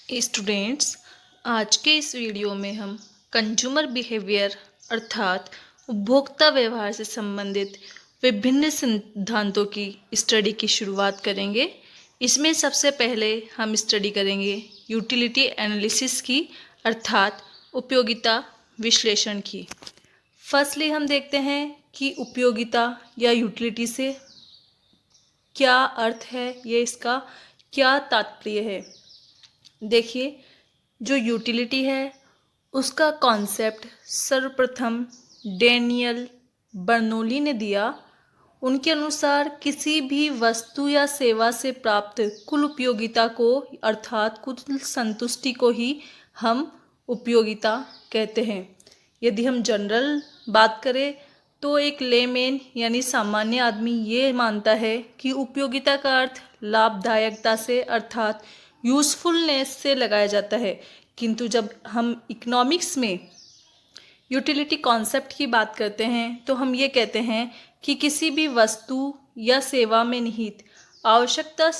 Students, आज के इस वीडियो में हम कंज्यूमर बिहेवियर अर्थात उपभोक्ता व्यवहार से संबंधित विभिन्न सिद्धांतों की स्टडी की शुरुआत करेंगे। इसमें सबसे पहले हम स्टडी करेंगे यूटिलिटी एनालिसिस की अर्थात उपयोगिता विश्लेषण की। फर्स्टली हम देखते हैं कि उपयोगिता या यूटिलिटी से क्या अर्थ है, ये इसका क्या तात्पर्य है। देखिए, जो यूटिलिटी है उसका कॉन्सेप्ट सर्वप्रथम डैनियल बर्नौली ने दिया। उनके अनुसार किसी भी वस्तु या सेवा से प्राप्त कुल उपयोगिता को अर्थात कुल संतुष्टि को ही हम उपयोगिता कहते हैं। यदि हम जनरल बात करें तो एक लेमैन यानी सामान्य आदमी ये मानता है कि उपयोगिता का अर्थ लाभदायकता से अर्थात यूज़फुलनेस से लगाया जाता है, किंतु जब हम इकोनॉमिक्स में यूटिलिटी कॉन्सेप्ट की बात करते हैं तो हम ये कहते हैं कि किसी भी वस्तु या सेवा में निहित आवश्यकता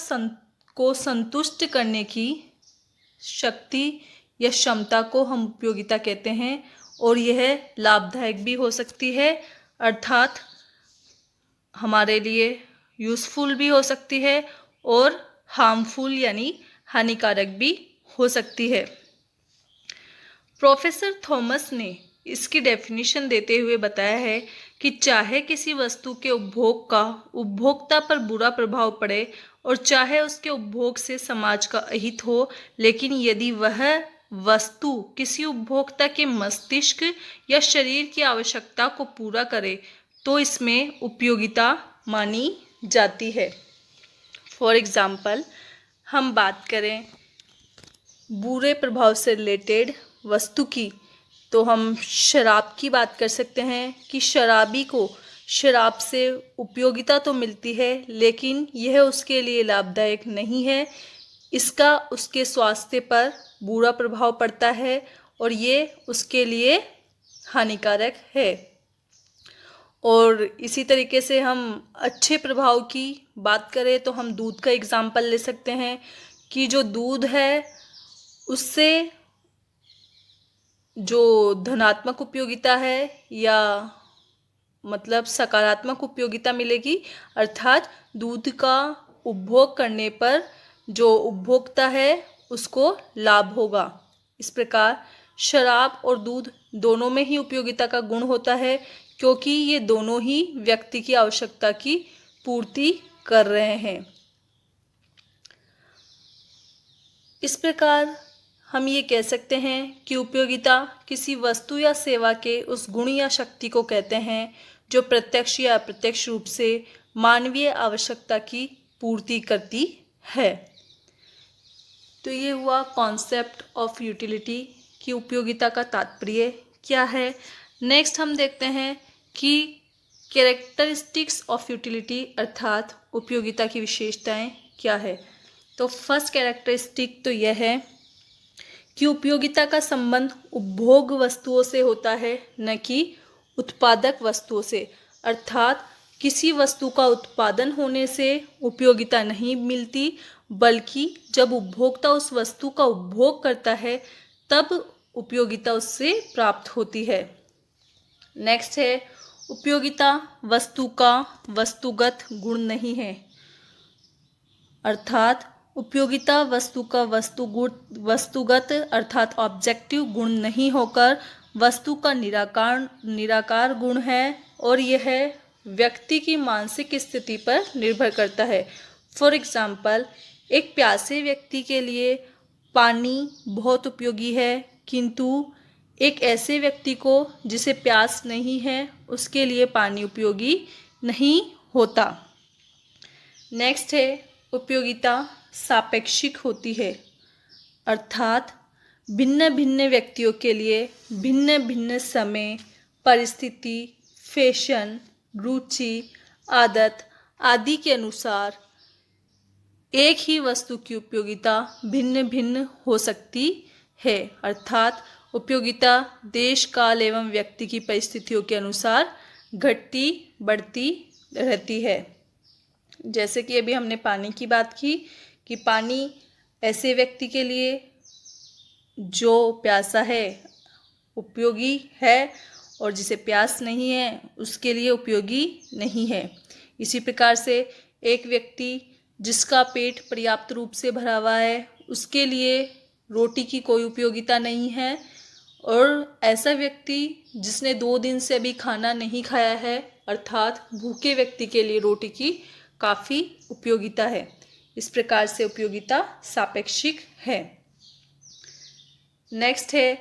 को संतुष्ट करने की शक्ति या क्षमता को हम उपयोगिता कहते हैं, और यह लाभदायक भी हो सकती है अर्थात हमारे लिए यूज़फुल भी हो सकती है और हार्मफुल यानी हानिकारक भी हो सकती है। प्रोफेसर थॉमस ने इसकी डेफिनेशन देते हुए बताया है कि चाहे किसी वस्तु के उपभोग का उपभोक्ता पर बुरा प्रभाव पड़े और चाहे उसके उपभोग से समाज का अहित हो, लेकिन यदि वह वस्तु किसी उपभोक्ता के मस्तिष्क या शरीर की आवश्यकता को पूरा करे तो इसमें उपयोगिता मानी जाती है। फॉर एग्जाम्पल, हम बात करें बुरे प्रभाव से रिलेटेड वस्तु की तो हम शराब की बात कर सकते हैं कि शराबी को शराब से उपयोगिता तो मिलती है लेकिन यह उसके लिए लाभदायक नहीं है, इसका उसके स्वास्थ्य पर बुरा प्रभाव पड़ता है और ये उसके लिए हानिकारक है। और इसी तरीके से हम अच्छे प्रभाव की बात करें तो हम दूध का एग्जाम्पल ले सकते हैं कि जो दूध है उससे जो धनात्मक उपयोगिता है या मतलब सकारात्मक उपयोगिता मिलेगी, अर्थात दूध का उपभोग करने पर जो उपभोक्ता है उसको लाभ होगा। इस प्रकार शराब और दूध दोनों में ही उपयोगिता का गुण होता है क्योंकि ये दोनों ही व्यक्ति की आवश्यकता की पूर्ति कर रहे हैं। इस प्रकार हम ये कह सकते हैं कि उपयोगिता किसी वस्तु या सेवा के उस गुण या शक्ति को कहते हैं जो प्रत्यक्ष या अप्रत्यक्ष रूप से मानवीय आवश्यकता की पूर्ति करती है। तो ये हुआ कॉन्सेप्ट ऑफ यूटिलिटी कि उपयोगिता का तात्पर्य क्या है। नेक्स्ट हम देखते हैं कि कैरेक्टरिस्टिक्स ऑफ यूटिलिटी अर्थात उपयोगिता की विशेषताएं क्या है। तो फर्स्ट कैरेक्टरिस्टिक तो यह है कि उपयोगिता का संबंध उपभोग वस्तुओं से होता है, न कि उत्पादक वस्तुओं से। अर्थात किसी वस्तु का उत्पादन होने से उपयोगिता नहीं मिलती, बल्कि जब उपभोक्ता उस वस्तु का उपभोग करता है तब उपयोगिता उससे प्राप्त होती है। नेक्स्ट है, उपयोगिता वस्तु का वस्तुगत गुण नहीं है। अर्थात उपयोगिता वस्तु का वस्तुगत अर्थात ऑब्जेक्टिव गुण नहीं होकर वस्तु का निराकार गुण है और यह व्यक्ति की मानसिक स्थिति पर निर्भर करता है। फॉर एग्जाम्पल, एक प्यासे व्यक्ति के लिए पानी बहुत उपयोगी है, किंतु एक ऐसे व्यक्ति को जिसे प्यास नहीं है उसके लिए पानी उपयोगी नहीं होता। नेक्स्ट है, उपयोगिता सापेक्षिक होती है। अर्थात भिन्न भिन्न व्यक्तियों के लिए भिन्न भिन्न समय, परिस्थिति, फैशन, रुचि, आदत आदि के अनुसार एक ही वस्तु की उपयोगिता भिन्न भिन्न हो सकती है। अर्थात उपयोगिता देश, काल एवं व्यक्ति की परिस्थितियों के अनुसार घटती बढ़ती रहती है। जैसे कि अभी हमने पानी की बात की कि पानी ऐसे व्यक्ति के लिए जो प्यासा है उपयोगी है और जिसे प्यास नहीं है उसके लिए उपयोगी नहीं है। इसी प्रकार से एक व्यक्ति जिसका पेट पर्याप्त रूप से भरा हुआ है उसके लिए रोटी की कोई उपयोगिता नहीं है, और ऐसा व्यक्ति जिसने 2 दिन से अभी खाना नहीं खाया है अर्थात भूखे व्यक्ति के लिए रोटी की काफ़ी उपयोगिता है। इस प्रकार से उपयोगिता सापेक्षिक है। नेक्स्ट है,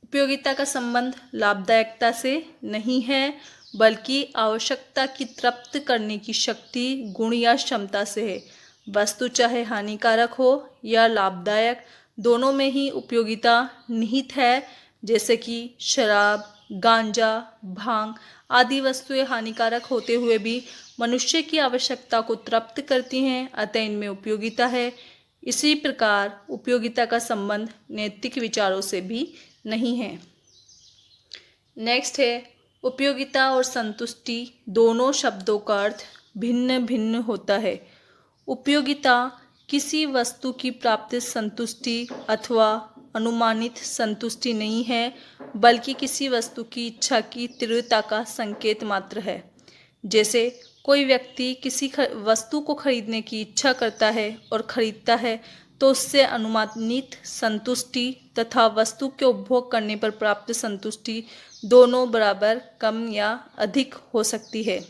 उपयोगिता का संबंध लाभदायकता से नहीं है बल्कि आवश्यकता की तृप्त करने की शक्ति, गुण या क्षमता से है। वस्तु चाहे हानिकारक हो या लाभदायक, दोनों में ही उपयोगिता निहित है। जैसे कि शराब, गांजा, भांग आदि वस्तुएं हानिकारक होते हुए भी मनुष्य की आवश्यकता को तृप्त करती हैं, अतः इनमें उपयोगिता है। इसी प्रकार उपयोगिता का संबंध नैतिक विचारों से भी नहीं है। नेक्स्ट है, उपयोगिता और संतुष्टि दोनों शब्दों का अर्थ भिन्न भिन्न होता है। उपयोगिता किसी वस्तु की प्राप्ति संतुष्टि अथवा अनुमानित संतुष्टि नहीं है, बल्कि किसी वस्तु की इच्छा की तीव्रता का संकेत मात्र है। जैसे कोई व्यक्ति किसी वस्तु को खरीदने की इच्छा करता है और खरीदता है तो उससे अनुमानित संतुष्टि तथा वस्तु के उपभोग करने पर प्राप्त संतुष्टि दोनों बराबर, कम या अधिक हो सकती है।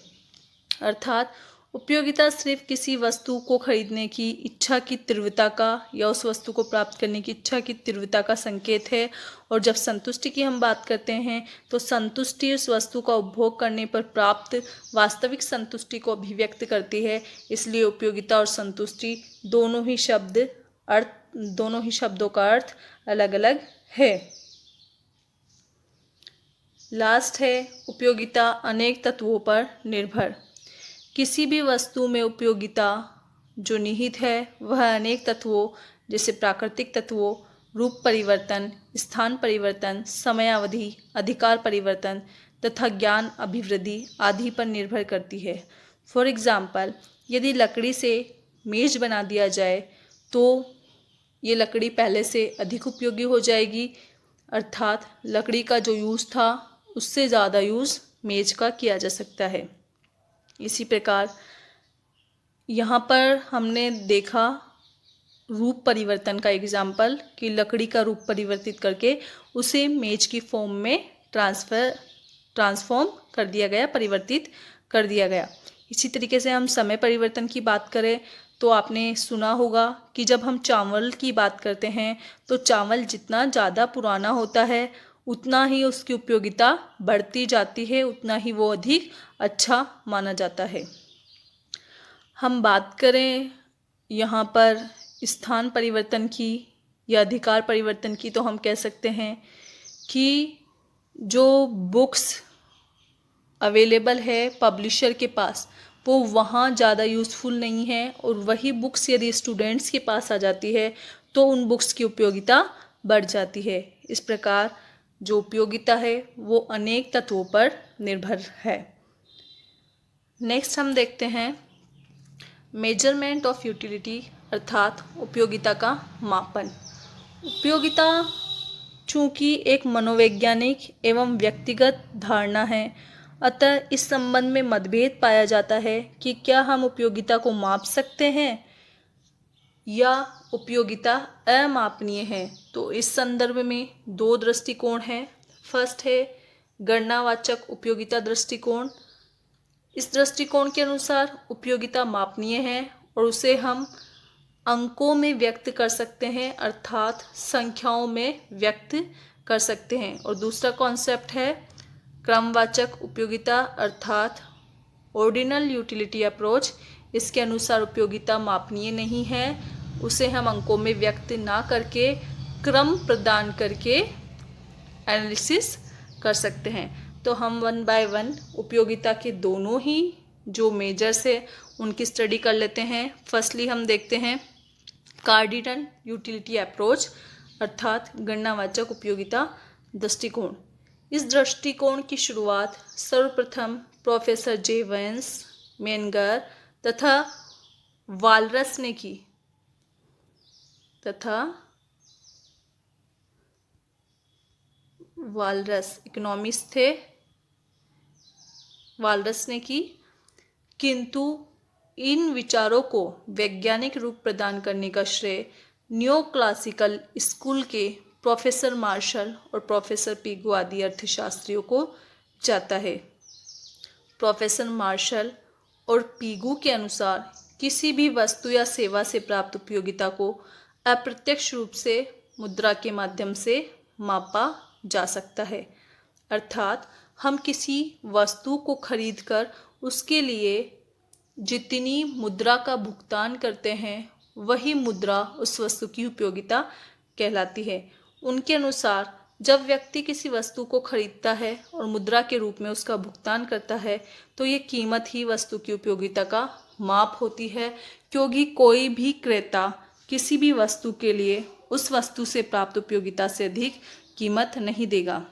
अर्थात उपयोगिता सिर्फ किसी वस्तु को खरीदने की इच्छा की तीव्रता का या उस वस्तु को प्राप्त करने की इच्छा की तीव्रता का संकेत है। और जब संतुष्टि की हम बात करते हैं तो संतुष्टि उस वस्तु का उपभोग करने पर प्राप्त वास्तविक संतुष्टि को अभिव्यक्त करती है। इसलिए उपयोगिता और संतुष्टि दोनों ही शब्दों का अर्थ अलग अलग है। लास्ट है, उपयोगिता अनेक तत्वों पर निर्भर। किसी भी वस्तु में उपयोगिता जो निहित है वह अनेक तत्वों जैसे प्राकृतिक तत्वों, रूप परिवर्तन, स्थान परिवर्तन, समयावधि, अधिकार परिवर्तन तथा ज्ञान अभिवृद्धि आदि पर निर्भर करती है। फॉर एग्जाम्पल, यदि लकड़ी से मेज बना दिया जाए तो ये लकड़ी पहले से अधिक उपयोगी हो जाएगी, अर्थात लकड़ी का जो यूज़ था उससे ज़्यादा यूज़ मेज का किया जा सकता है। इसी प्रकार यहाँ पर हमने देखा रूप परिवर्तन का एग्जाम्पल कि लकड़ी का रूप परिवर्तित करके उसे मेज की फॉर्म में ट्रांसफॉर्म कर दिया गया, परिवर्तित कर दिया गया। इसी तरीके से हम समय परिवर्तन की बात करें तो आपने सुना होगा कि जब हम चावल की बात करते हैं तो चावल जितना ज़्यादा पुराना होता है उतना ही उसकी उपयोगिता बढ़ती जाती है, उतना ही वो अधिक अच्छा माना जाता है। हम बात करें यहाँ पर स्थान परिवर्तन की या अधिकार परिवर्तन की तो हम कह सकते हैं कि जो बुक्स अवेलेबल है पब्लिशर के पास वो वहाँ ज़्यादा यूज़फुल नहीं है, और वही बुक्स यदि स्टूडेंट्स के पास आ जाती है तो उन बुक्स की उपयोगिता बढ़ जाती है। इस प्रकार जो उपयोगिता है वो अनेक तत्वों पर निर्भर है। नेक्स्ट हम देखते हैं मेजरमेंट ऑफ यूटिलिटी अर्थात उपयोगिता का मापन। उपयोगिता चूँकि एक मनोवैज्ञानिक एवं व्यक्तिगत धारणा है, अतः इस संबंध में मतभेद पाया जाता है कि क्या हम उपयोगिता को माप सकते हैं या उपयोगिता अमापनीय है। तो इस संदर्भ में 2 दृष्टिकोण हैं। फर्स्ट है गणनावाचक उपयोगिता दृष्टिकोण। इस दृष्टिकोण के अनुसार उपयोगिता मापनीय है और उसे हम अंकों में व्यक्त कर सकते हैं, अर्थात संख्याओं में व्यक्त कर सकते हैं। और दूसरा कॉन्सेप्ट है क्रमवाचक उपयोगिता अर्थात ऑर्डिनल यूटिलिटी अप्रोच। इसके अनुसार उपयोगिता मापनीय नहीं है, उसे हम अंकों में व्यक्त ना करके क्रम प्रदान करके एनालिसिस कर सकते हैं। तो हम 1 बाय 1 उपयोगिता के दोनों ही जो मेजर्स है उनकी स्टडी कर लेते हैं। फर्स्टली हम देखते हैं कार्डिनल यूटिलिटी अप्रोच अर्थात गणनावाचक उपयोगिता दृष्टिकोण। इस दृष्टिकोण की शुरुआत सर्वप्रथम प्रोफेसर जे वेंस, मेनगर तथा वालरस ने की तथा वालरस इकोनॉमिस्ट थे, वालरस ने की, किंतु इन विचारों को वैज्ञानिक रूप प्रदान करने का श्रेय न्यो क्लासिकल स्कूल के प्रोफेसर मार्शल और प्रोफेसर पीगू आदि अर्थशास्त्रियों को जाता है। प्रोफेसर मार्शल और पीगू के अनुसार किसी भी वस्तु या सेवा से प्राप्त उपयोगिता को अप्रत्यक्ष रूप से मुद्रा के माध्यम से मापा जा सकता है। अर्थात हम किसी वस्तु को खरीदकर उसके लिए जितनी मुद्रा का भुगतान करते हैं वही मुद्रा उस वस्तु की उपयोगिता कहलाती है। उनके अनुसार जब व्यक्ति किसी वस्तु को खरीदता है और मुद्रा के रूप में उसका भुगतान करता है तो ये कीमत ही वस्तु की उपयोगिता का माप होती है, क्योंकि कोई भी क्रेता किसी भी वस्तु के लिए उस वस्तु से प्राप्त उपयोगिता से अधिक कीमत नहीं देगा।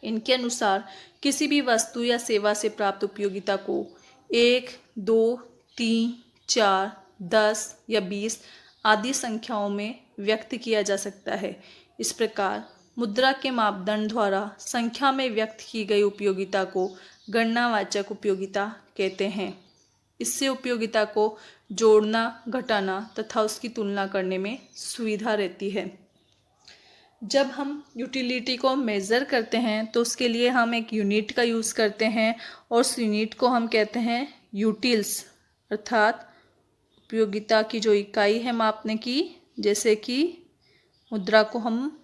इनके अनुसार किसी भी वस्तु या सेवा से प्राप्त उपयोगिता को 1, 2, 3, 4, 10 या 20 आदि संख्याओं में व्यक्त किया जा सकता है। इस प्रकार मुद्रा के मापदंड द्वारा संख्या में व्यक्त की गई उपयोगिता को गणनावाचक उपयोगिता कहते हैं। इससे उपयोगिता को जोड़ना, घटाना तथा उसकी तुलना करने में सुविधा रहती है। जब हम यूटिलिटी को मेज़र करते हैं तो उसके लिए हम एक यूनिट का यूज़ करते हैं और उस यूनिट को हम कहते हैं यूटिल्स, अर्थात उपयोगिता की जो इकाई है मापने की। जैसे कि मुद्रा को हम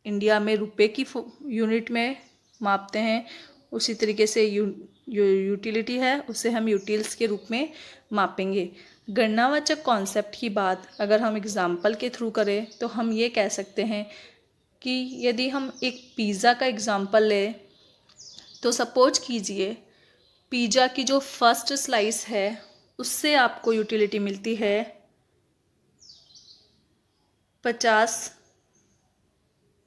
इंडिया में रुपए की यूनिट में मापते हैं, उसी तरीके से यूटिलिटी है उसे हम यूटिल्स के रूप में मापेंगे। गणनावाचक कॉन्सेप्ट की बात अगर हम एग्जाम्पल के थ्रू करें तो हम ये कह सकते हैं कि यदि हम एक पिज़्ज़ा का एग्जाम्पल लें तो सपोज कीजिए पिज़्ज़ा की जो फर्स्ट स्लाइस है उससे आपको यूटिलिटी मिलती है 50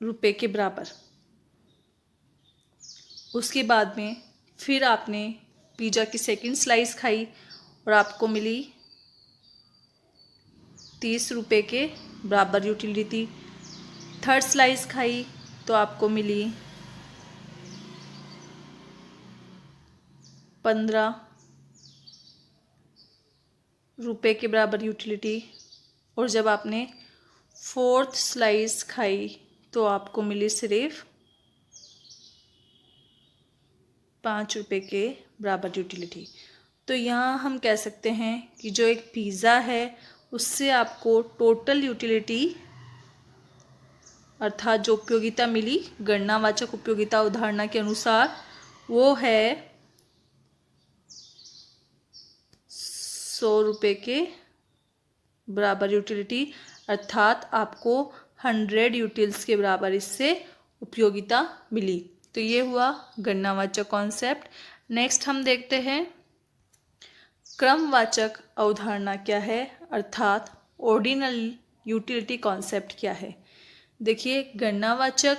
रुपये के बराबर। उसके बाद में फिर आपने पिज़्ज़ा की सेकंड स्लाइस खाई और आपको मिली 30 रुपये के बराबर यूटिलिटी। थर्ड स्लाइस खाई तो आपको मिली 15 रुपये के बराबर यूटिलिटी। और जब आपने फोर्थ स्लाइस खाई तो आपको मिली सिर्फ 5 रुपये के बराबर यूटिलिटी। तो यहाँ हम कह सकते हैं कि जो एक पिज़्ज़ा है उससे आपको टोटल यूटिलिटी अर्थात जो उपयोगिता मिली गणनावाचक उपयोगिता अवधारणा के अनुसार वो है 100 रुपये के बराबर यूटिलिटी, अर्थात आपको 100 यूटिल्स के बराबर इससे उपयोगिता मिली। तो ये हुआ गणनावाचक कॉन्सेप्ट। नेक्स्ट हम देखते हैं क्रमवाचक अवधारणा क्या है, अर्थात ऑर्डिनल यूटिलिटी कॉन्सेप्ट क्या है। देखिए, गणनावाचक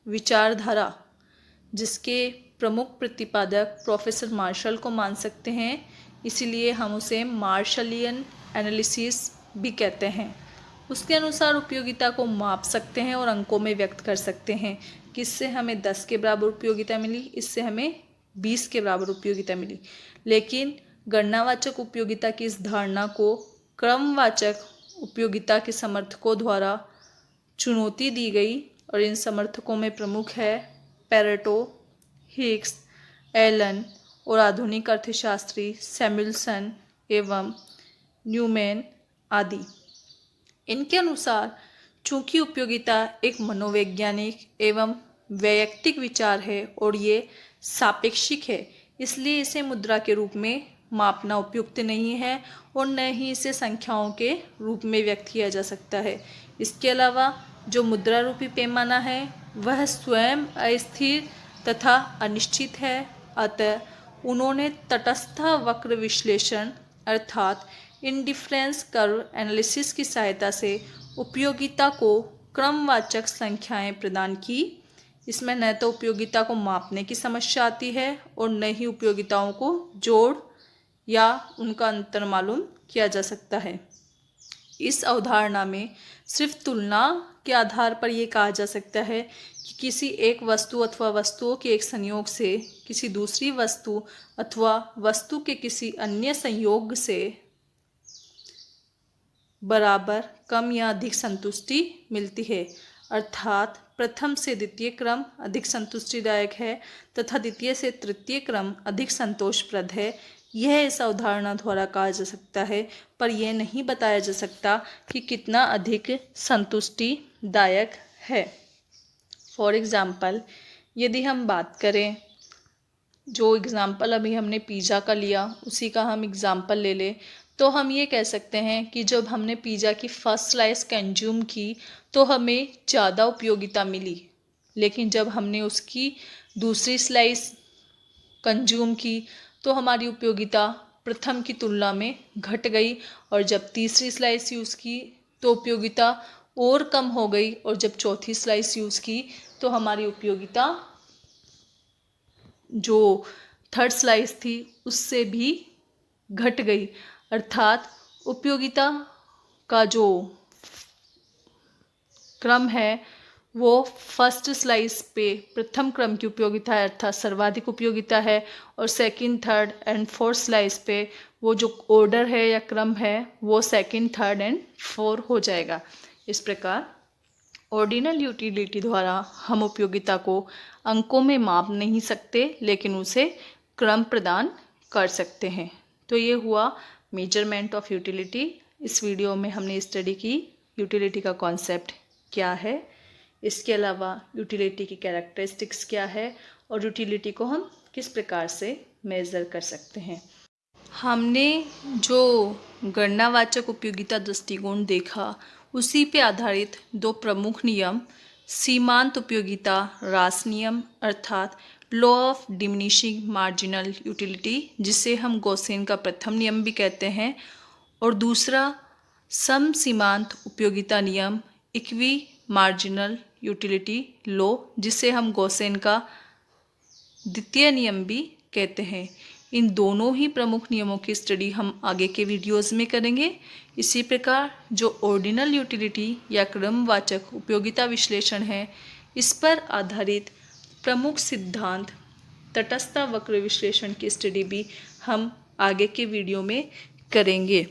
विचारधारा जिसके प्रमुख प्रतिपादक प्रोफेसर मार्शल को मान सकते हैं, इसीलिए हम उसे मार्शलियन एनालिसिस भी कहते हैं। उसके अनुसार उपयोगिता को माप सकते हैं और अंकों में व्यक्त कर सकते हैं। किससे हमें 10 के बराबर उपयोगिता मिली, इससे हमें 20 के बराबर उपयोगिता मिली। लेकिन गणनावाचक उपयोगिता की इस धारणा को क्रमवाचक उपयोगिता के समर्थकों द्वारा चुनौती दी गई और इन समर्थकों में प्रमुख है पेरेटो, हिग्स, एलन और आधुनिक अर्थशास्त्री सैमुएल्सन एवं न्यूमैन आदि। इनके अनुसार चूंकि उपयोगिता एक मनोवैज्ञानिक एवं वैयक्तिक विचार है और ये सापेक्षिक है, इसलिए इसे मुद्रा के रूप में मापना उपयुक्त नहीं है और न ही इसे संख्याओं के रूप में व्यक्त किया जा सकता है। इसके अलावा जो मुद्रा रूपी पैमाना है वह स्वयं अस्थिर तथा अनिश्चित है। अतः उन्होंने तटस्थ वक्र विश्लेषण अर्थात इंडिफरेंस कर्व एनालिसिस की सहायता से उपयोगिता को क्रमवाचक संख्याएं प्रदान की। इसमें न तो उपयोगिता को मापने की समस्या आती है और न ही उपयोगिताओं को जोड़ या उनका अंतर मालूम किया जा सकता है। इस अवधारणा में सिर्फ तुलना के आधार पर ये कहा जा सकता है कि किसी एक वस्तु अथवा वस्तुओं के एक संयोग से किसी दूसरी वस्तु अथवा वस्तु के किसी अन्य संयोग से बराबर, कम या अधिक संतुष्टि मिलती है। अर्थात प्रथम से द्वितीय क्रम अधिक संतुष्टिदायक है तथा द्वितीय से तृतीय क्रम अधिक संतोषप्रद है। यह इस अवधारणा द्वारा कहा जा सकता है, पर यह नहीं बताया जा सकता कि कितना अधिक संतुष्टिदायक है। फॉर एग्ज़ाम्पल, यदि हम बात करें, जो एग्ज़ाम्पल अभी हमने पिज़्ज़ा का लिया उसी का हम एग्ज़ाम्पल ले लें, तो हम ये कह सकते हैं कि जब हमने पिज़्ज़ा की फर्स्ट स्लाइस कंज्यूम की तो हमें ज़्यादा उपयोगिता मिली, लेकिन जब हमने उसकी दूसरी स्लाइस कंज्यूम की तो हमारी उपयोगिता प्रथम की तुलना में घट गई, और जब तीसरी स्लाइस यूज़ की तो उपयोगिता और कम हो गई, और जब चौथी स्लाइस यूज़ की तो हमारी उपयोगिता जो थर्ड स्लाइस थी उससे भी घट गई। अर्थात उपयोगिता का जो क्रम है वो फर्स्ट स्लाइस पे प्रथम क्रम की उपयोगिता है अर्थात सर्वाधिक उपयोगिता है, और second, third and fourth slice पे वो जो ऑर्डर है या क्रम है वो सेकंड, थर्ड एंड फोर्थ हो जाएगा। इस प्रकार ऑर्डिनल यूटिलिटी द्वारा हम उपयोगिता को अंकों में माप नहीं सकते, लेकिन उसे क्रम प्रदान कर सकते हैं। तो ये हुआ मेजरमेंट ऑफ यूटिलिटी। इस वीडियो में हमने स्टडी की यूटिलिटी का कॉन्सेप्ट क्या है, इसके अलावा यूटिलिटी की कैरेक्टरिस्टिक्स क्या है, और यूटिलिटी को हम किस प्रकार से मेज़र कर सकते हैं। हमने जो गणनावाचक उपयोगिता दृष्टिकोण देखा उसी पे आधारित दो प्रमुख नियम, सीमांत उपयोगिता ह्रास नियम अर्थात law of diminishing marginal utility, जिसे हम गॉसेन का प्रथम नियम भी कहते हैं, और दूसरा सम सीमांत उपयोगिता नियम इक्वी मार्जिनल यूटिलिटी लॉ, जिसे हम गॉसेन का द्वितीय नियम भी कहते हैं। इन दोनों ही प्रमुख नियमों की स्टडी हम आगे के वीडियोस में करेंगे। इसी प्रकार जो ऑर्डिनल यूटिलिटी या क्रमवाचक उपयोगिता विश्लेषण है, इस पर आधारित प्रमुख सिद्धांत तटस्थ वक्र विश्लेषण की स्टडी भी हम आगे के वीडियो में करेंगे।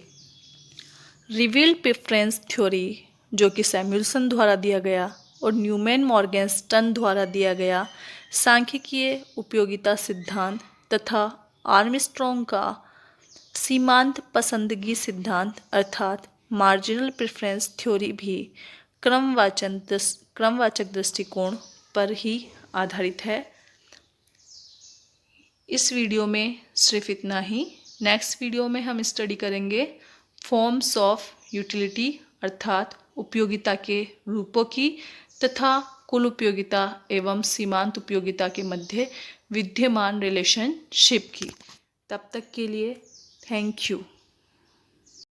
रिवील्ड प्रेफरेंस थ्योरी, जो कि सैमुअल्सन द्वारा दिया गया और न्यूमैन मॉर्गेनस्टर्न द्वारा दिया गया सांख्यिकीय उपयोगिता सिद्धांत, तथा आर्मस्ट्रॉन्ग का सीमांत पसंदगी सिद्धांत अर्थात मार्जिनल प्रेफरेंस थ्योरी भी क्रमवाचक दृष्टिकोण पर ही आधारित है। इस वीडियो में सिर्फ इतना ही। नेक्स्ट वीडियो में हम स्टडी करेंगे फॉर्म्स ऑफ यूटिलिटी अर्थात उपयोगिता के रूपों की, तथा कुल उपयोगिता एवं सीमांत उपयोगिता के मध्य विद्यमान रिलेशनशिप की। तब तक के लिए थैंक यू।